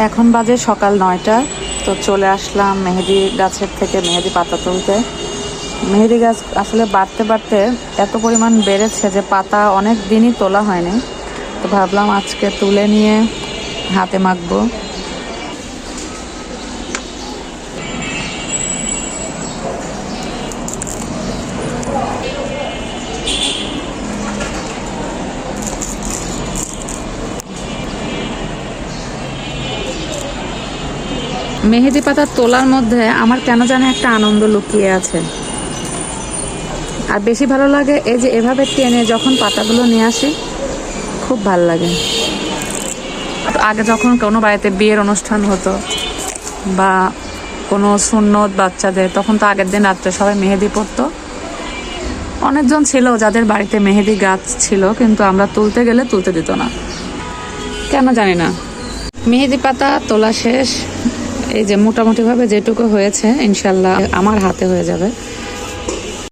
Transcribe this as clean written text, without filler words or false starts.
এখন বাজে সকাল 9টা। তো চলে আসলাম মেহেদি গাছের থেকে মেহেদি পাতা তুলতে। মেহেদি গাছ আসলে বাড়তে বাড়তে এত পরিমাণ বেড়েছে যে পাতা অনেক দিনই তোলা হয়নি। তো ভাবলাম আজকে তুলে নিয়ে হাতে মাখবো। মেহেদি পাতা তোলার মধ্যে আমার কেন জানি একটা আনন্দ লুকিয়ে আছে। আর বেশি ভালো লাগে এই যে এভাবে টেনে যখন পাতাগুলো নিয়ে আসি, খুব ভালো লাগে। আগে যখন কোনো বাড়িতে বিয়ের অনুষ্ঠান হতো বা কোনো সুন্নত বাচ্চাদের, তখন তো আগের দিন রাত্রে সবাই মেহেদি পড়তো। অনেকজন ছিল যাদের বাড়িতে মেহেদি গাছ ছিল, কিন্তু আমরা তুলতে গেলে তুলতে দিত না, কেন জানি না। মেহেদি পাতা তোলা শেষ। এই যে মোটামুটিভাবে যেটুকু হয়েছে ইনশাল্লাহ আমার হাতে হয়ে যাবে।